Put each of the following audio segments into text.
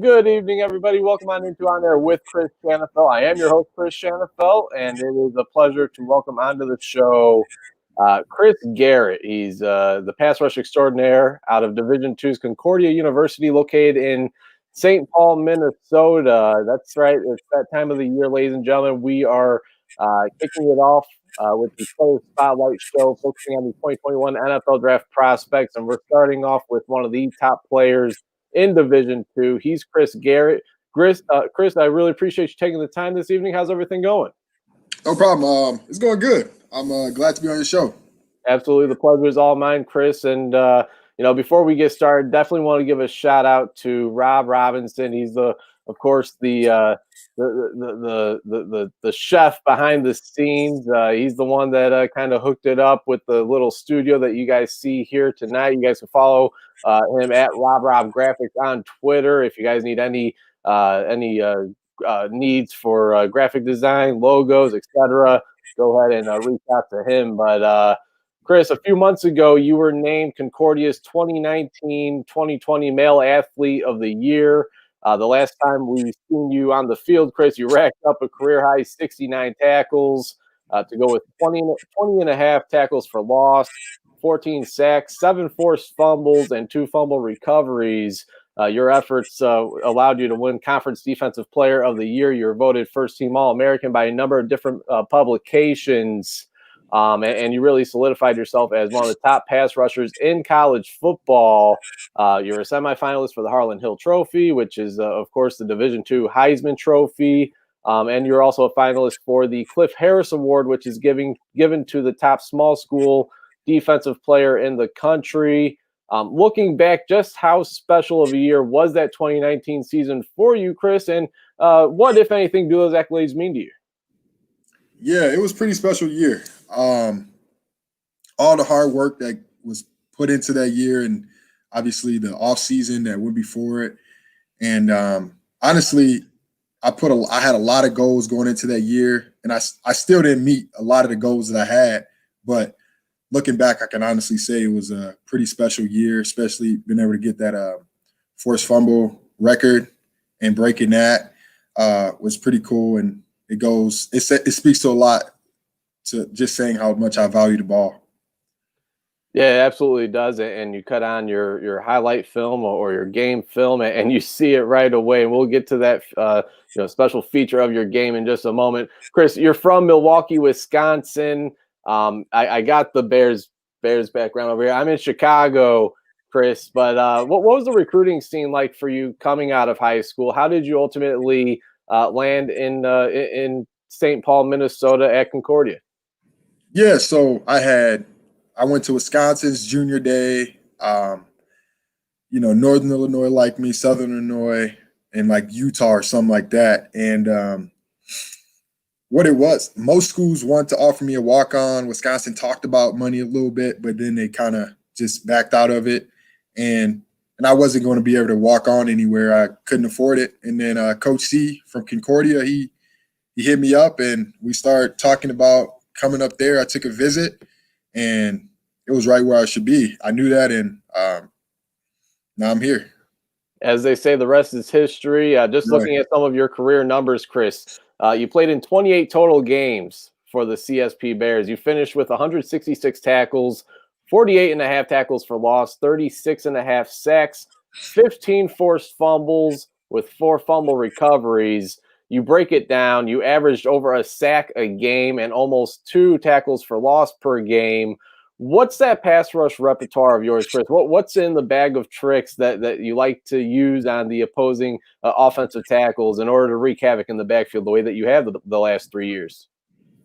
Good evening, everybody. Welcome on into On Air with Chris Shanafelt. I am your host, Chris Shanafelt, and it is a pleasure to welcome onto the show Chris Garrett. He's the pass rush extraordinaire out of Division II's Concordia University, located in St. Paul, Minnesota. That's right. It's that time of the year, ladies and gentlemen. We are kicking it off with the Player Spotlight Show, focusing on the 2021 NFL Draft prospects, and we're starting off with one of the top players in Division II. He's Chris Garrett. Chris, I really appreciate you taking the time this evening. How's everything going? No problem. It's going good. I'm glad to be on your show. Absolutely. The pleasure is all mine, Chris. And, before we get started, definitely want to give a shout out to Rob Robinson. He's of course, the chef behind the scenes. He's the one that kind of hooked it up with the little studio that you guys see here tonight. You guys can follow him at Rob Graphics on Twitter if you guys need any needs for graphic design, logos, etc. Go ahead and reach out to him. But Chris, a few months ago, you were named Concordia's 2019-2020 Male Athlete of the Year. The last time we seen you on the field, Chris, you racked up a career-high 69 tackles to go with 20 and a half tackles for loss, 14 sacks, 7 forced fumbles, and 2 fumble recoveries. Your efforts allowed you to win Conference Defensive Player of the Year. You were voted first-team All-American by a number of different publications. And you really solidified yourself as one of the top pass rushers in college football. You're a semifinalist for the Harlan Hill Trophy, which is, of course, the Division II Heisman Trophy. And you're also a finalist for the Cliff Harris Award, which is given to the top small school defensive player in the country. Looking back, just how special of a year was that 2019 season for you, Chris? And what, if anything, do those accolades mean to you? Yeah, it was a pretty special year. All the hard work that was put into that year, and obviously the off season that went before it. And honestly, I had a lot of goals going into that year, and I still didn't meet a lot of the goals that I had. But looking back, I can honestly say it was a pretty special year, especially being able to get that forced fumble record and breaking that was pretty cool. And it speaks to a lot, to just saying how much I value the ball. Yeah, it absolutely does. And you cut on your highlight film or your game film, and you see it right away. And we'll get to that special feature of your game in just a moment. Chris, you're from Milwaukee, Wisconsin. I got the Bears background over here. I'm in Chicago, Chris. But what was the recruiting scene like for you coming out of high school? How did you ultimately land in St. Paul, Minnesota at Concordia? Yeah, so I went to Wisconsin's junior day. Northern Illinois liked me, Southern Illinois, and like Utah or something like that. And what it was, most schools wanted to offer me a walk-on. Wisconsin talked about money a little bit, but then they kind of just backed out of it. And I wasn't going to be able to walk on anywhere. I couldn't afford it. And then Coach C from Concordia, he hit me up, and we started talking about coming up there. I took a visit, and it was right where I should be. I knew that, and now I'm here. As they say, the rest is history. Just looking at some of your career numbers, Chris, you played in 28 total games for the CSP Bears. You finished with 166 tackles, 48 and a half tackles for loss, 36 and a half sacks, 15 forced fumbles with 4 fumble recoveries. You break it down, you averaged over a sack a game and almost 2 tackles for loss per game. What's that pass rush repertoire of yours, Chris? What's in the bag of tricks that you like to use on the opposing offensive tackles in order to wreak havoc in the backfield the way that you have the last 3 years?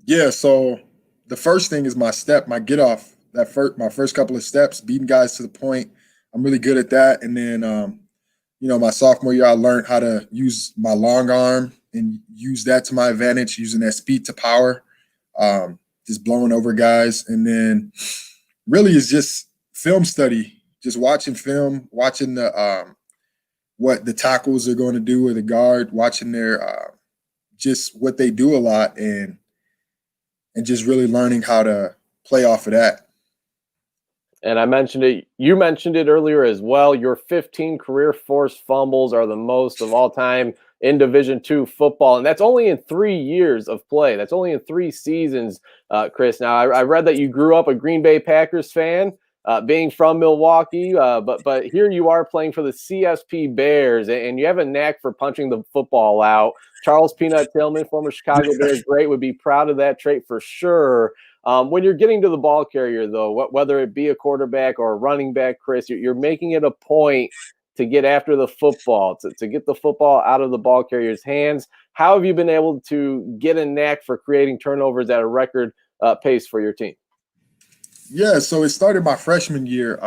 Yeah, so the first thing is my get off. My first couple of steps, beating guys to the point. I'm really good at that. And then, my sophomore year, I learned how to use my long arm and use that to my advantage, using that speed to power. Just blowing over guys. And then really it's just film study, just watching film, watching what the tackles are going to do with the guard, watching their just what they do a lot, and just really learning how to play off of that. And I mentioned it, you mentioned it earlier as well. Your 15 career forced fumbles are the most of all time in Division II football. And that's only in 3 years of play. That's only in 3 seasons, Chris. Now, I read that you grew up a Green Bay Packers fan, being from Milwaukee, but here you are playing for the CSP Bears, and you have a knack for punching the football out. Charles Peanut Tillman, former Chicago Bears great, would be proud of that trait for sure. When you're getting to the ball carrier, though, whether it be a quarterback or a running back, Chris, you're making it a point to get after the football, to get the football out of the ball carrier's hands. How have you been able to get a knack for creating turnovers at a record pace for your team? Yeah, so it started my freshman year.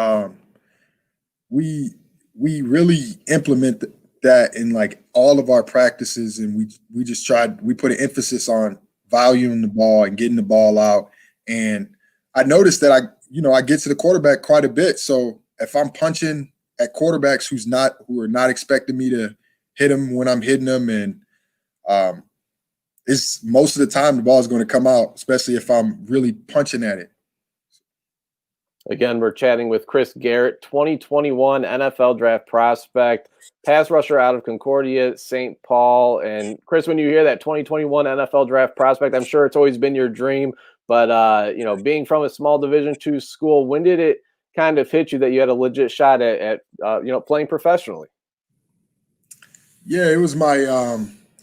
We really implement that in like all of our practices, and we just we put an emphasis on valuing the ball and getting the ball out. And I noticed that I get to the quarterback quite a bit. So if I'm punching at quarterbacks who are not expecting me to hit them when I'm hitting them, and it's most of the time the ball is going to come out, especially if I'm really punching at it. Again, we're chatting with Chris Garrett, 2021 NFL draft prospect, pass rusher out of Concordia, St. Paul. And Chris, when you hear that 2021 NFL draft prospect, I'm sure it's always been your dream. But being from a small Division II school, when did it kind of hit you that you had a legit shot at playing professionally? Yeah, it was my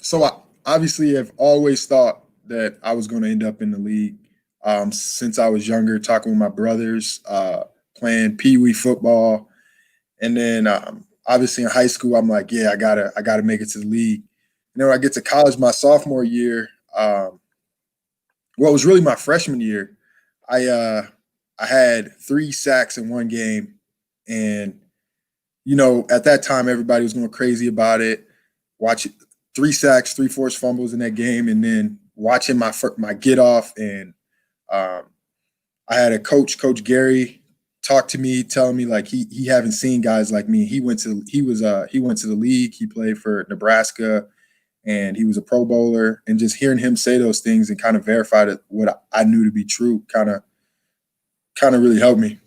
so I obviously have always thought that I was going to end up in the league. Since I was younger, talking with my brothers, playing pee-wee football, and then obviously in high school, I'm like, yeah, I gotta make it to the league. And then when I get to college, my sophomore year, it was really my freshman year, I had 3 sacks in one game, and at that time everybody was going crazy about it. Watch 3 sacks, 3 forced fumbles in that game, and then watching my get off and I had a coach, Coach Garrett, talk to me, telling me like he haven't seen guys like me. He went to the league. He played for Nebraska, and he was a Pro Bowler. And just hearing him say those things and kind of verified what I knew to be true, kind of really helped me.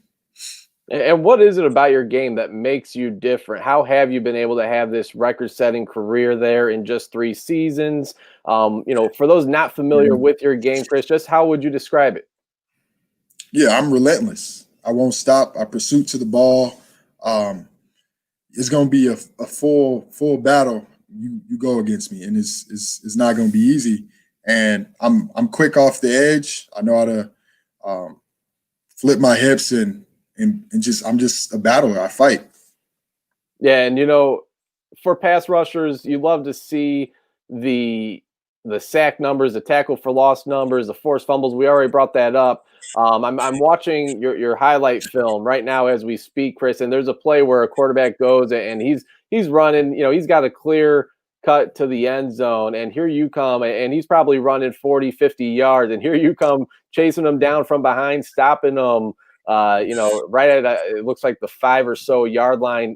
And what is it about your game that makes you different? How have you been able to have this record-setting career there in just 3 seasons? For those not familiar with your game, Chris, just how would you describe it? Yeah, I'm relentless. I won't stop. I pursue to the ball. It's going to be a full battle. You go against me, and it's not going to be easy. And I'm quick off the edge. I know how to flip my hips and I'm just a battler. I fight. Yeah, and for pass rushers, you love to see the sack numbers, the tackle for loss numbers, the forced fumbles. We already brought that up. I'm watching your highlight film right now as we speak, Chris, and there's a play where a quarterback goes and he's running. He's got a clear cut to the end zone, and here you come, and he's probably running 40, 50 yards, and here you come chasing him down from behind, stopping him. Right at it looks like the 5 or so yard line.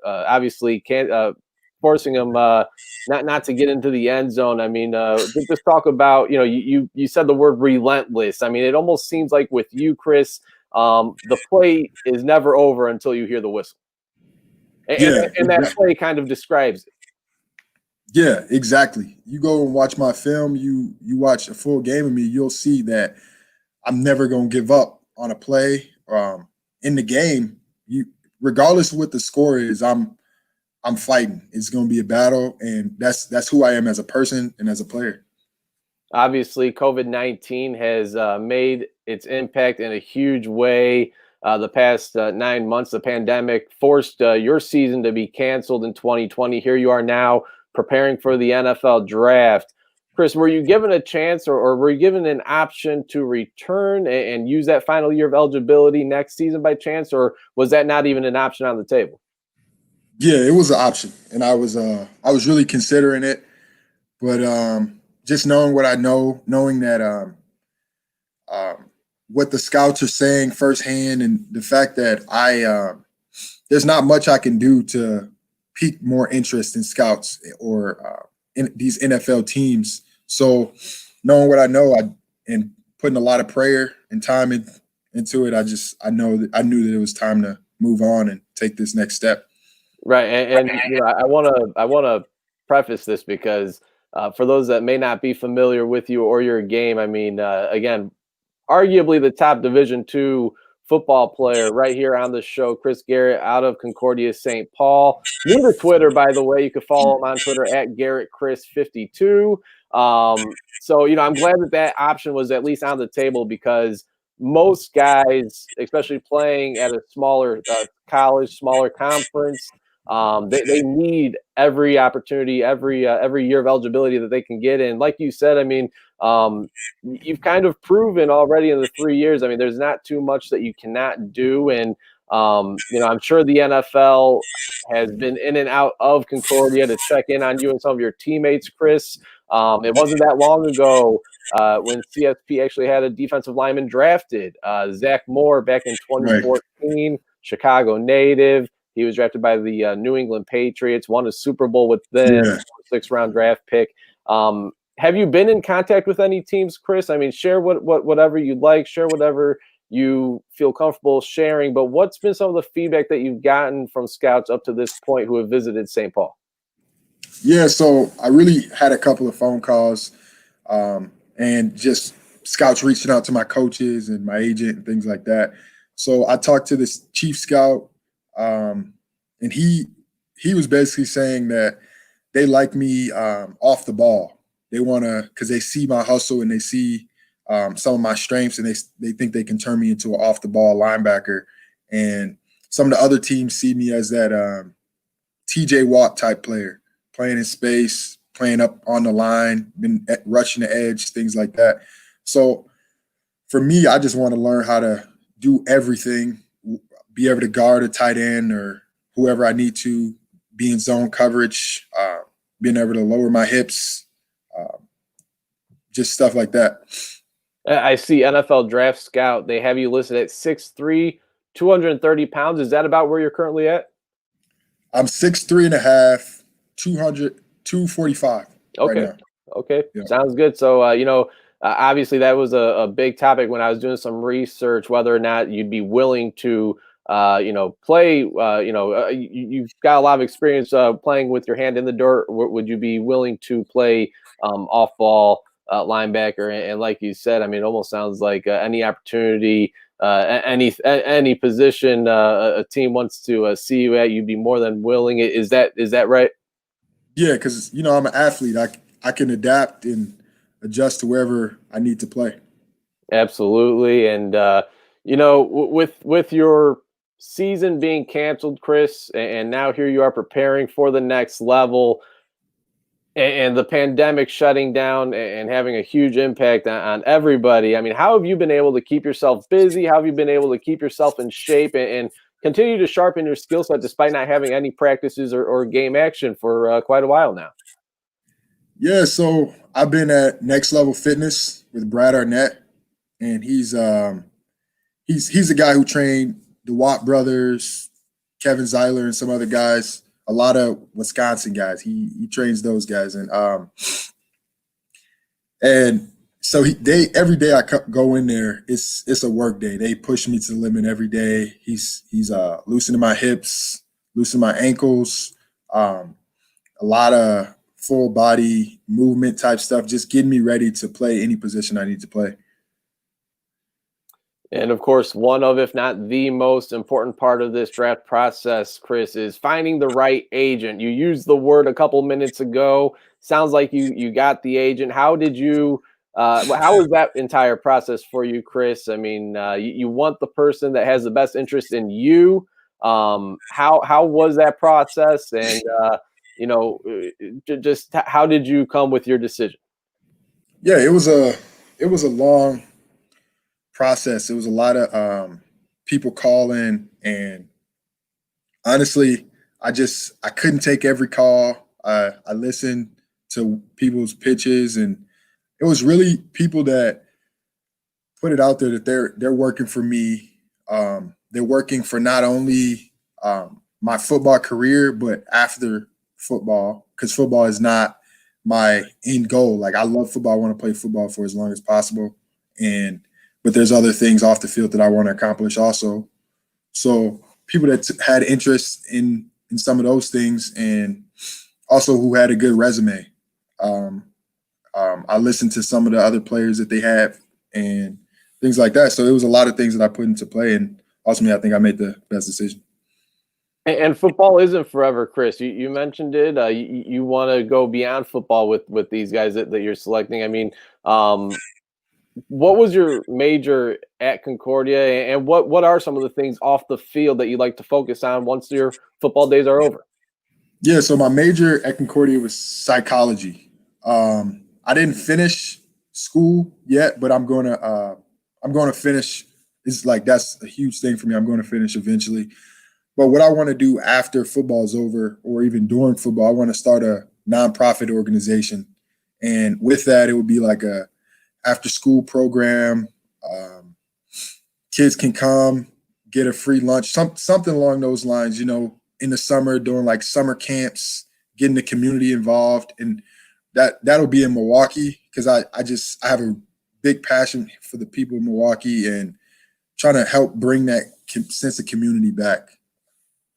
Obviously can't forcing him not to get into the end zone. I mean, just talk about you said the word relentless. I mean, it almost seems like with you, Chris, the play is never over until you hear the whistle, and that play kind of describes it. Yeah, exactly. You go and watch my film. You watch a full game of me. You'll see that I'm never going to give up on a play in the game. Regardless of what the score is, I'm fighting. It's going to be a battle, and that's who I am as a person and as a player. Obviously, COVID-19 has made its impact in a huge way. The past 9 months, the pandemic forced your season to be canceled in 2020. Here you are now preparing for the NFL draft. Chris, were you given a chance or were you given an option to return and use that final year of eligibility next season by chance, or was that not even an option on the table? Yeah, it was an option, and I was really considering it, but just knowing what I know, knowing that what the scouts are saying firsthand, and the fact that there's not much I can do to pique more interest in scouts or in these NFL teams. So knowing what I know, and putting a lot of prayer and time into it. I knew that it was time to move on and take this next step. Right, and I wanna preface this because for those that may not be familiar with you or your game, I mean, again, arguably the top Division II football player right here on the show, Chris Garrett out of Concordia, St. Paul. New to Twitter, by the way. You can follow him on Twitter at GarrettChris52. So, I'm glad that option was at least on the table because most guys, especially playing at a smaller college, smaller conference, they need every opportunity, every year of eligibility that they can get in. Like you said, I mean, you've kind of proven already in the 3 years. I mean, there's not too much that you cannot do, and I'm sure the NFL has been in and out of Concordia to check in on you and some of your teammates, Chris. It wasn't that long ago when CSP actually had a defensive lineman drafted, Zach Moore, back in 2014, right. Chicago native. He was drafted by the New England Patriots, won a Super Bowl with them, yeah. 6th-round draft pick. Have you been in contact with any teams, Chris? I mean, share whatever you'd like, share whatever you feel comfortable sharing, but what's been some of the feedback that you've gotten from scouts up to this point who have visited St. Paul? Yeah, so I really had a couple of phone calls and just scouts reaching out to my coaches and my agent and things like that. So I talked to this chief scout, and he was basically saying that they like me off the ball. They want to, because they see my hustle and they see some of my strengths, and they think they can turn me into an off-the-ball linebacker. And some of the other teams see me as that T.J. Watt type player, playing in space, playing up on the line, been rushing the edge, things like that. So for me, I just want to learn how to do everything, be able to guard a tight end or whoever I need to, be in zone coverage, being able to lower my hips, just stuff like that. I see NFL Draft Scout. They have you listed at 6'3", 230 pounds. Is that about where you're currently at? I'm 6'3.5", 245. Okay. Right now. Okay. Yeah. Sounds good. So, obviously that was a big topic when I was doing some research, whether or not you'd be willing to, play, you've got a lot of experience playing with your hand in the dirt. Would you be willing to play off ball linebacker? And like you said, I mean, it almost sounds like any opportunity, any position a team wants to see you at, you'd be more than willing. Is that right? Yeah, because I'm an athlete. I can adapt and adjust to wherever I need to play. Absolutely, and with your season being canceled, Chris, and now here you are preparing for the next level, and the pandemic shutting down and having a huge impact on everybody. I mean, how have you been able to keep yourself busy? How have you been able to keep yourself in shape and continue to sharpen your skill set despite not having any practices or game action for quite a while now? Yeah, so I've been at Next Level Fitness with Brad Arnett, and he's the guy who trained the Watt brothers, Kevin Zeiler, and some other guys. A lot of Wisconsin guys. He trains those guys, and so every day I go in there, it's a work day. They push me to the limit every day. He's loosening my hips, loosening my ankles, a lot of full body movement type stuff, just getting me ready to play any position I need to play. And of course, one of, if not the most important part of this draft process, Chris, is finding the right agent. You used the word a couple minutes ago. Sounds like you got the agent. How did you? How was that entire process for you, Chris? I mean, you want the person that has the best interest in you. How was that process? And just how did you come with your decision? Yeah, it was a long process. It was a lot of people calling, and honestly, I couldn't take every call. I listened to people's pitches, and it was really people that put it out there that they're working for me. They're working for not only my football career, but after football, because football is not my end goal. Like, I love football. I want to play football for as long as possible. but there's other things off the field that I want to accomplish also. So people that had interest in some of those things, and also who had a good resume. I listened to some of the other players that they have and things like that. So it was a lot of things that I put into play, and ultimately I think I made the best decision. And football isn't forever, Chris. You mentioned it. You want to go beyond football with these guys that you're selecting. I mean, what was your major at Concordia, and what are some of the things off the field that you like to focus on once your football days are over? Yeah, so my major at Concordia was psychology. I didn't finish school yet, but I'm going to finish. It's like that's a huge thing for me. I'm going to finish eventually. But what I want to do after football is over, or even during football, I want to start a nonprofit organization, and with that, it would be like a after-school program. Kids can come get a free lunch, something along those lines. You know, in the summer, doing like summer camps, getting the community involved, and that'll be in Milwaukee because I have a big passion for the people in Milwaukee and trying to help bring that sense of community back.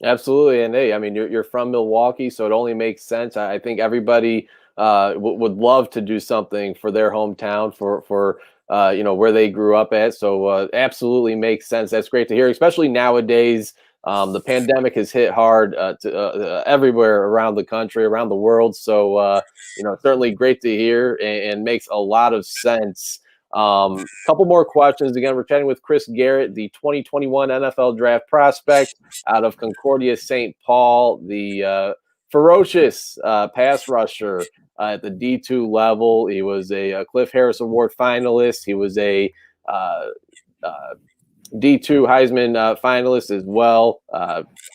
Absolutely, and hey, I mean, you're from Milwaukee, so it only makes sense. I think everybody would love to do something for their hometown, for where they grew up at. So absolutely makes sense. That's great to hear, especially nowadays. The pandemic has hit hard to everywhere around the country, around the world. So certainly great to hear, and makes a lot of sense. Couple more questions. Again, we're chatting with Chris Garrett, the 2021 NFL Draft prospect out of Concordia, St. Paul, the ferocious pass rusher at the D2 level. He was a Cliff Harris Award finalist. He was a D2 Heisman finalist as well.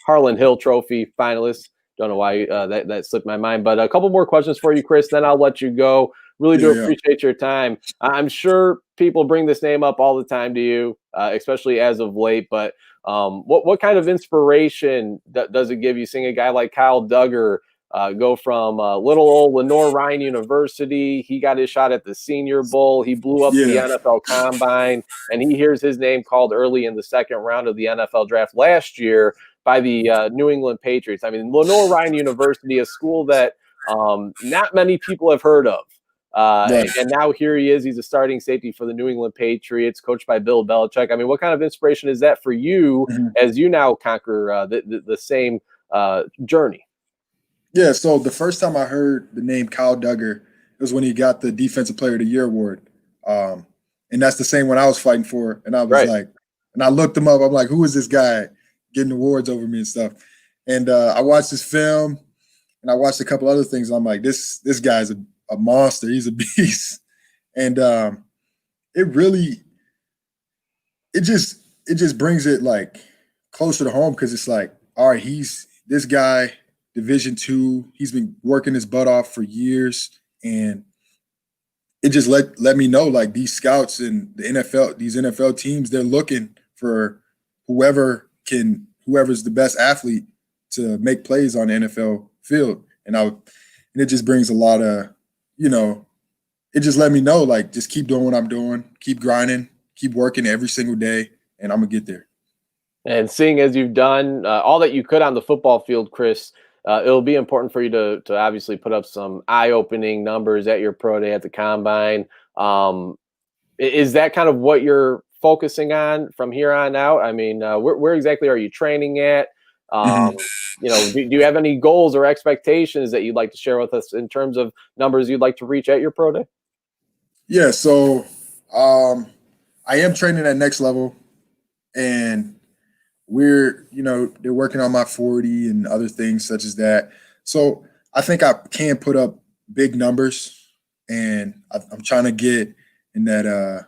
Harlan Hill Trophy finalist. Don't know why that slipped my mind. But a couple more questions for you, Chris, then I'll let you go. Really do appreciate your time. I'm sure people bring this name up all the time to you, especially as of late. But what kind of inspiration does it give you seeing a guy like Kyle Duggar go from little old Lenoir-Rhyne University? He got his shot at the Senior Bowl. He blew up the NFL Combine, and he hears his name called early in the second round of the NFL Draft last year by the New England Patriots. I mean, Lenoir-Rhyne University, a school that not many people have heard of. And now here he is. He's a starting safety for the New England Patriots, coached by Bill Belichick. I mean, what kind of inspiration is that for you as you now conquer the same journey? Yeah, so the first time I heard the name Kyle Duggar was when he got the Defensive Player of the Year award. And that's the same one I was fighting for. And I was like, and I looked him up. I'm like, who is this guy getting awards over me and stuff? And I watched his film, and I watched a couple other things. I'm like, this guy's a monster. He's a beast. And it just brings it like closer to home, because it's like, all right, he's this guy, Division II. He's been working his butt off for years, and it just let me know, like, these scouts and the NFL, these NFL teams, they're looking for whoever's the best athlete to make plays on the NFL field. And it just brings a lot of, it just let me know, like, just keep doing what I'm doing, keep grinding, keep working every single day, and I'm gonna get there. And seeing as you've done all that you could on the football field, Chris, it'll be important for you to obviously put up some eye-opening numbers at your pro day at the Combine. Is that kind of what you're focusing on from here on out? I mean, where exactly are you training at? Do you have any goals or expectations that you'd like to share with us in terms of numbers you'd like to reach at your pro day? Yeah, so I am training at next level, and they're working on my 40 and other things such as that. So I think I can put up big numbers, and I'm trying to get in that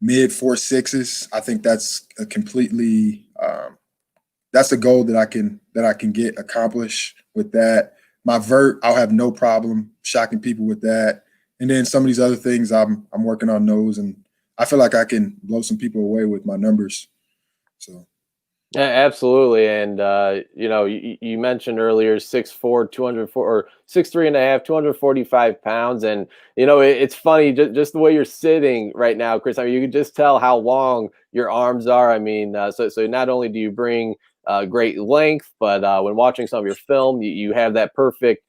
mid 4.6s. I think that's a completely that's a goal that I can get accomplished with that. My vert, I'll have no problem shocking people with that. And then some of these other things, I'm working on those, and I feel like I can blow some people away with my numbers. So. Yeah, absolutely. And you mentioned earlier 6'4", 204 or 6'3.5", 245 pounds. And it's funny just the way you're sitting right now, Chris. I mean, you can just tell how long your arms are. I mean, so not only do you bring great length, but when watching some of your film, you have that perfect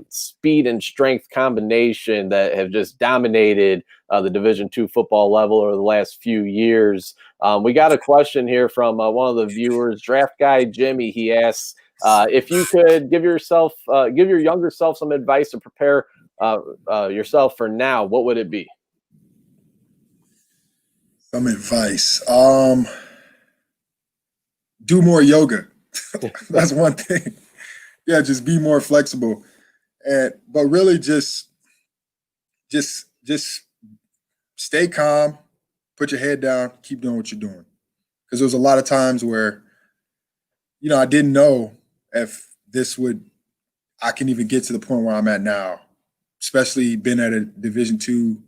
speed and strength combination that have just dominated the Division II football level over the last few years. We got a question here from one of the viewers, Draft Guy Jimmy. He asks if you could give give your younger self some advice to prepare yourself for now. What would it be? Some advice. Do more yoga. That's one thing. Yeah, just be more flexible. But really just stay calm, put your head down, keep doing what you're doing. Because there was a lot of times where, I didn't know if I can even get to the point where I'm at now, especially been at a Division II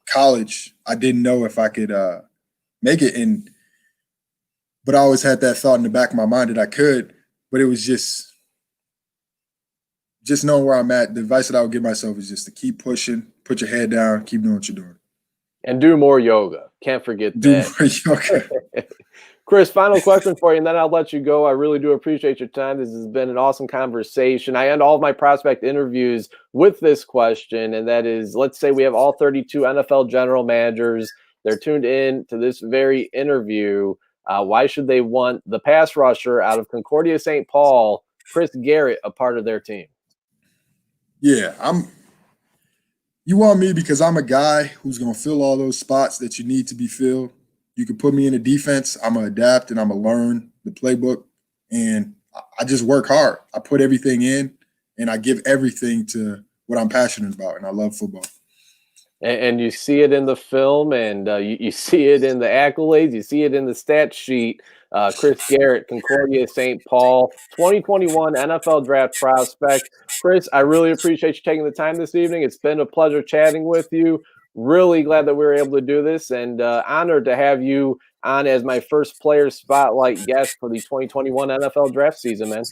college. I didn't know if I could make it. But I always had that thought in the back of my mind that I could, but it was just knowing where I'm at. The advice that I would give myself is just to keep pushing, put your head down, keep doing what you're doing. And do more yoga. Can't forget Do that. more yoga. Chris, final question for you, and then I'll let you go. I really do appreciate your time. This has been an awesome conversation. I end all of my prospect interviews with this question, and that is, let's say we have all 32 NFL general managers. They're tuned in to this very interview. Why should they want the pass rusher out of Concordia St. Paul, Chris Garrett, a part of their team? Yeah, you want me because I'm a guy who's going to fill all those spots that you need to be filled. You can put me in a defense. I'm going to adapt and I'm going to learn the playbook. And I just work hard. I put everything in and I give everything to what I'm passionate about. And I love football. And you see it in the film, and you see it in the accolades. You see it in the stat sheet. Chris Garrett, Concordia St. Paul, 2021 NFL Draft prospect. Chris, I really appreciate you taking the time this evening. It's been a pleasure chatting with you. Really glad that we were able to do this, and honored to have you on as my first player spotlight guest for the 2021 NFL Draft season, man.